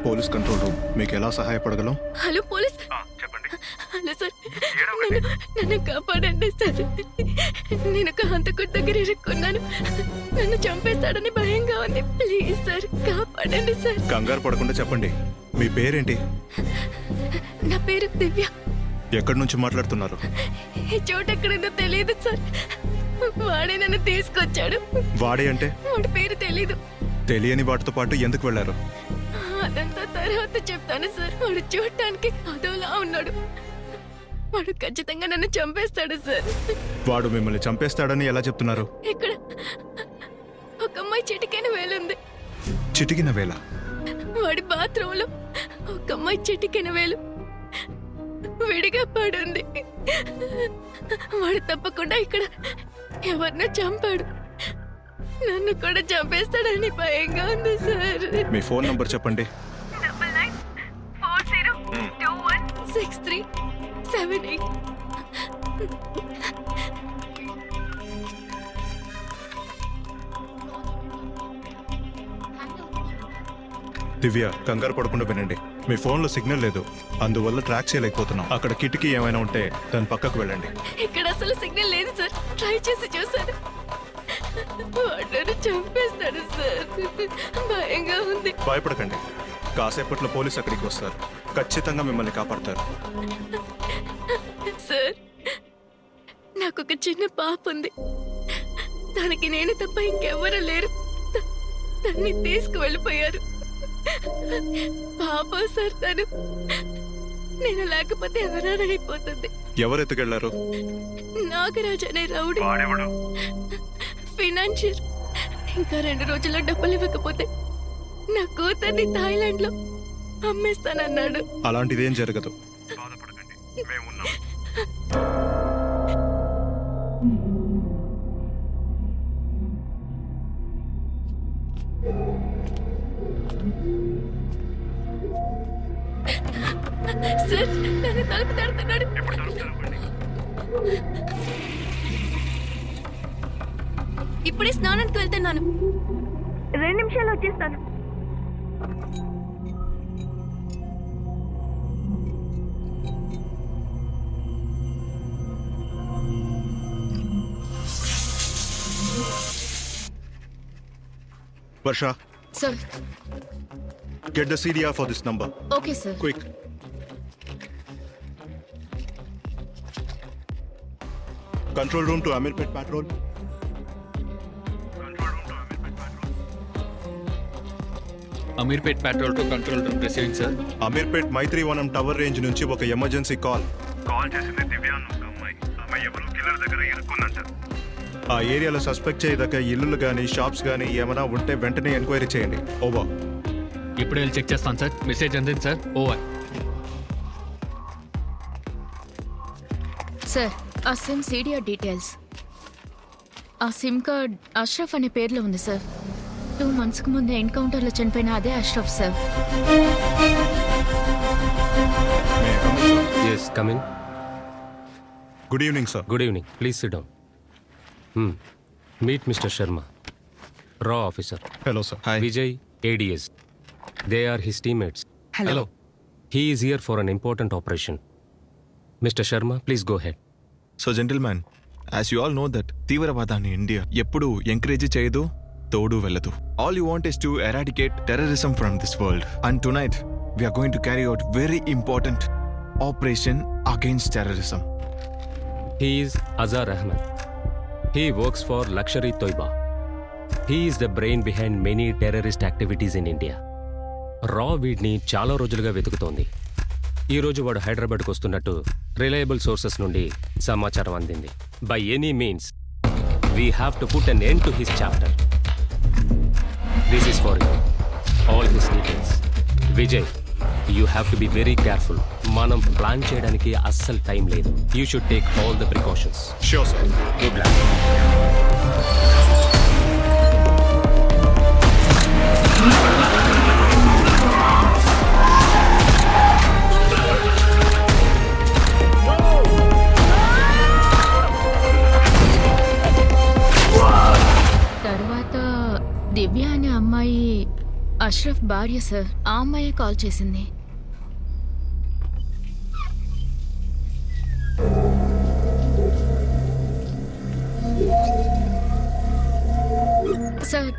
Police control room, మీకు ఎలా సహాయపడగలం? Hello police. చెప్పండి. హలో సార్, నన్ను కాపాడండి సార్. నేను ఒక హంతకుడి దగ్గర ఇరుక్కున్నాను. నన్ను చంపేస్తాడని భయంగా ఉంది. ప్లీజ్ సార్, కాపాడండి సార్. కంగారు పడకుండా చెప్పండి, మీ పేరేంటి? నా పేరు దివ్య. ఎక్కడి నుంచి మాట్లాడుతున్నారు? ఈ చోటు ఎక్కడుందో తెలియదు సార్. వాడే నన్ను తీసుకొచ్చాడు. వాడే అంటే? వాడి పేరు తెలీదు. తెలియని వాటితో పాటు ఎందుకు వెళ్లారు? అదంతా తర్వాత చెప్తాను సార్. వాడు చూడటానికి అదోలా ఉన్నాడు. వాడు ఖచ్చితంగా నన్ను చంపేస్తాడు సార్. వాడు మిమ్మల్ని చంపేస్తాడని ఎలా చెప్తున్నారు? ఇక్కడ ఒక అమ్మాయి చిటికెన వేలుంది. చిటికిన వేళ? వాడి బాత్రూంలో ఒక అమ్మాయి చిటికెన వేలు విడిగా పడుంది. వాడు తప్పకుండా ఇక్కడ ఎవరినో చంపాడు. నన్ను కూడా చంపేస్తాడని భయంగా ఉంది సార్. మీ ఫోన్ నంబర్ చెప్పండి. 9940216378. దివ్య, కంగారు పడకుండా వినండి. మీ ఫోన్లో సిగ్నల్ లేదు, అందువల్ల ట్రాక్ చేయలేకపోతున్నాం. అక్కడ కిటికీ ఏమైనా ఉంటే దాని పక్కకు వెళ్ళండి. ఇక్కడ అసలు సిగ్నల్ లేదు సార్. ట్రై చేసి చూసాను. వాడు చంపేస్తాడు సార్. భయంగా ఉంది. భయపడకండి, కాసేపట్లో పోలీసు అక్కడికి వస్తారు. ఖచ్చితంగా మిమ్మల్ని కాపాడతారు. సార్, నాకు ఒక చిన్న పాప ఉంది. దానికి నేను తప్ప ఇంకెవ్వరూ లేరు. దాన్ని తీసుకువెళ్ళిపోయారు. పాప సార్ తను. నేను లేకపోతే ఎవరైపోతుంది. ఎవరు ఎత్తుకెళ్లారు? నాగరాజ్ అనే రౌడీ, వాడెవడు? ఫినాన్షియర్. ఇంకా 2 రోజుల్లో డబ్బులు ఇవ్వకపోతే నా కూతుర్ని థాయిలాండ్ లో అమ్మేస్తానన్నాడు. అలాంటిదేం జరగదు. బాధపడకండి, మేమున్నాం. సార్, నన్ను తలుపు తడుతున్నాడు. ఎప్పుడు తలుపుతారండి? ఇప్పుడే స్నానానికి వెళ్తున్నాను. 2 నిమిషాలు వచ్చేస్తాను. Varsha, sir. get the CDR for this number. Okay sir. Quick. Control room to Amirpet Patrol. Ameerpet patrol to control room receiving sir. Ameerpet Maitrivanam tower range నుంచి ఒక ఎమర్జెన్సీ కాల్. కాల్ చేసింది దివ్య అన్న ఒక అమ్మాయి. అమ్మాయి ఎవరో కిల్లర్ దగ్గర ఇరుక్కుందంట. ఆ ఏరియాలో సస్పెక్ట్ చేయదగ్గ ఇల్లులు కానీ షాప్స్ కానీ ఏమైనా ఉంటే వెంటనే ఎంక్వైరీ చేయండి. ఓవర్. ఇప్పుడే వెళ్ళి చెక్ చేస్తాను సార్. మెసేజ్ అందింది సార్. ఓవర్. సార్, ఆ సిమ్ సిడిఆర్ డీటెయిల్స్. ఆ సిమ్ కార్డ్ అష్రఫ్ అనే పేర్లో ఉంది సార్. 2 months ముందు ఎన్కౌంటర్లో చనిపోయిన అదే Ashraf sir. Yes, come in. Good evening sir. Good evening. Please sit down. Meet Mr. Sharma, Raw Officer. Hello sir. Vijay, ADS. They are his teammates. Hello. He is here for an important operation. Mr. Sharma, please go ahead. So gentlemen, as you all know that తీవ్రవాదాన్ని India ఎప్పుడూ encourage చేయదు, తోడు వెళ్ళదు. All you want is to eradicate terrorism from this world. And tonight we're going to carry out very important operation against terrorism. He is Azhar Ahmed. He works for Luxury Toiba. He is the brain behind many terrorist activities in India. రా వీడ్ని చాలా రోజులుగా వెతుకుతోంది. ఈ రోజు వాడు హైదరాబాద్కు వస్తున్నట్టు reliable sources నుండి సమాచారం అందింది. By any means we have to put an end to his chapter. This is for you. All his details. Vijay, you have to be very careful. మనం ప్లాన్ చేయడానికి అస్సలు టైం లేదు. You should take all the precautions. Sure sir. Good luck. తర్వాత దివ్య అనే అమ్మాయి అష్రఫ్ భార్య sir. ఆ అమ్మాయే కాల్ చేసింది. సార్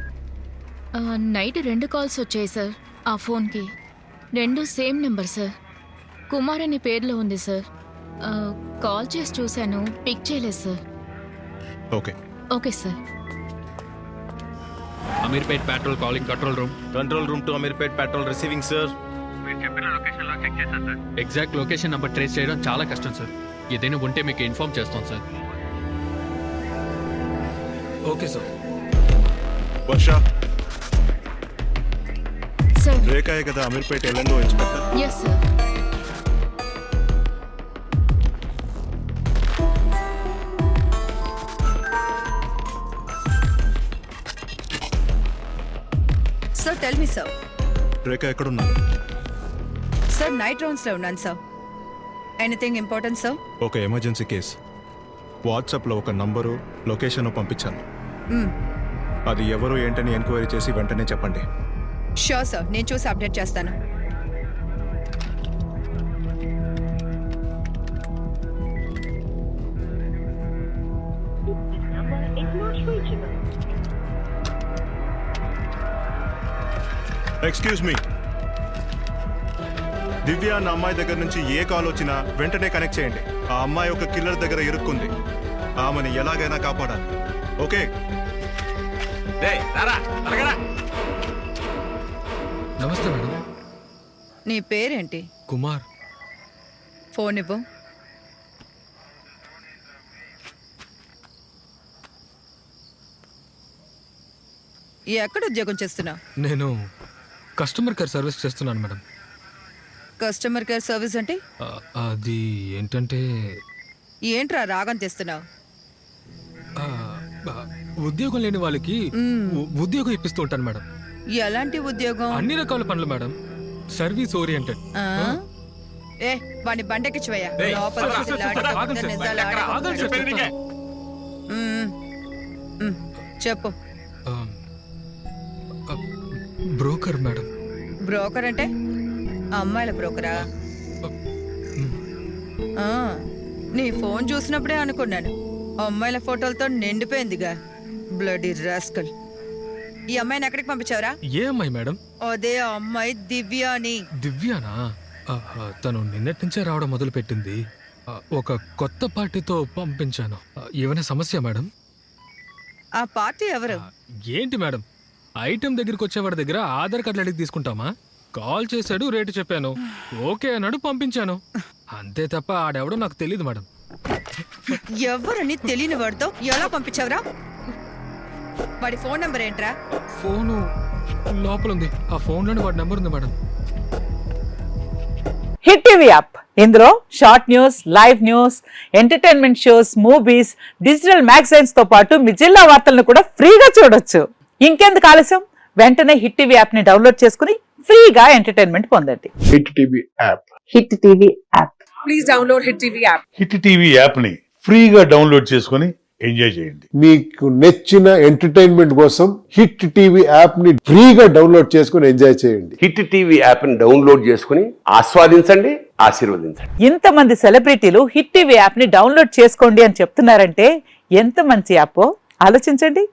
నైట్ 2 కాల్స్ వచ్చాయి సార్ ఆ ఫోన్కి. 2 సేమ్ నెంబర్ సార్. కుమార్ అనే పేర్లో ఉంది సార్. కాల్ చేసి చూశాను, పిక్ చేయలేదు సార్. Okay. Okay sir. Ameerpet patrol calling control room. Control room to Ameerpet patrol receiving sir. మీరు చెప్పిన లొకేషన్లో చెక్ చేశాను sir. Exact location number trace చేయడం చాలా కష్టం సార్. ఏదైనా ఉంటే మీకు ఇన్ఫార్మ్ చేస్తాం sir. Okay sir. Varsha, sir. రేఖాయే కదా Ameerpet LNO inspector. Yes sir. Sir tell me sir. Rekha ఎక్కడున్నారు? సార్ నైట్ రౌండ్స్లో ఉన్నాను సార్. Anything important sir? ఒక ఎమర్జెన్సీ కేస్. వాట్సాప్లో ఒక నంబరు, లొకేషన్ పంపించాను. అది ఎవరు ఏంటని ఎంక్వైరీ చేసి వెంటనే చెప్పండి. షూర్ సార్, నేను చూసి అప్డేట్ చేస్తాను. ఎక్స్క్యూజ్ మీ, దివ్య అన్న అమ్మాయి దగ్గర నుంచి ఏ కాల్ వచ్చినా వెంటనే కనెక్ట్ చేయండి. ఆ అమ్మాయి ఒక కిల్లర్ దగ్గర ఇరుక్కుంది. ఆమెని ఎలాగైనా కాపాడాలి. ఓకే? నమస్తే మేడం. నీ పేరేంటి? కుమార్. ఫోన్ ఇవ్వు. ఎక్కడ ఉద్యోగం చేస్తున్నావు? నేను కస్టమర్ కేర్ సర్వీస్ చేస్తున్నాను మేడం. కస్టమర్ కేర్ సర్వీస్ అంటే? అది ఏంటంటే ఏంట్రా రాగం తెస్తున్నావు? ఉద్యోగం లేని వాళ్ళకి ఉద్యోగం ఇప్పిస్తూ ఉంటాను మేడం. ఎలాంటి ఉద్యోగం? అన్ని రకాల పనులు మేడం. Service oriented. ఏ వాడిని బండెక్కిచ్చివయ్యా. చెప్పు. Broker madam. బ్రోకర్ అంటే అమ్మాయిల బ్రోకరా? నీ ఫోన్ చూసినప్పుడే అనుకున్నాను అమ్మాయిల ఫోటోలతో నిండిపోయిందిగా. Bloody rascal. ఈ అమ్మాయిని ఎక్కడికి పంపించావురా? ఏ అమ్మాయి మేడం? అదే అమ్మాయి దివ్య అని. దివ్యానా? తను నిన్నటి నుంచే రావడం మొదలు పెట్టింది. ఒక కొత్త పార్టీతో పంపించాను. ఏమైనా సమస్య మేడం? ఆ పార్టీ ఎవరు? ఏంటి మేడం, ఐటెం దగ్గరికి వచ్చేవాడి దగ్గర ఆధార్ కార్డులు అడిగి తీసుకుంటామా? కాల్ చేశాడు, రేటు చెప్పాను, ఓకే అన్నాడు, పంపించాను. అంతే తప్ప ఆడెవడో నాకు తెలియదు మేడం. ఎవరని తెలియని వాడితో ఎలా పంపించావురా? వాడి ఫోన్ నెంబర్ ఏంట్రా? ఫోను లోపల ఉంది. ఆ ఫోన్లోనే వాడి నెంబర్ ఉంది మేడం. హిట్ టీవీ యాప్, ఇందులో short news, live news, entertainment shows, movies, digital magazines తో పాటు మీ జిల్లా వార్తలను కూడా ఫ్రీగా చూడొచ్చు. ఇంకెందుకు ఆలస్యం, వెంటనే హిట్ టీవీ యాప్ ని డౌన్లోడ్ చేసుకుని ఫ్రీగా ఎంటర్టైన్మెంట్ పొందండి. Hit TV app. Hit TV app. Please download hit TV app. Hit TV app ని ఫ్రీగా డౌన్లోడ్ చేసుకుని ఎంజాయ్ చేయండి. మీకు నచ్చిన ఎంటర్టైన్మెంట్ కోసం హిట్ టీవీ యాప్ ని ఫ్రీగా డౌన్లోడ్ చేసుకుని ఎంజాయ్ చేయండి. హిట్ టీవీ యాప్ ని డౌన్లోడ్ చేసుకుని ఆస్వాదించండి, ఆశీర్వదించండి. ఇంతమంది సెలబ్రిటీలు హిట్ టీవీ యాప్ ని డౌన్లోడ్ చేసుకోండి అని చెప్తున్నారంటే ఎంత మంచి యాప్ ఆలోచించండి.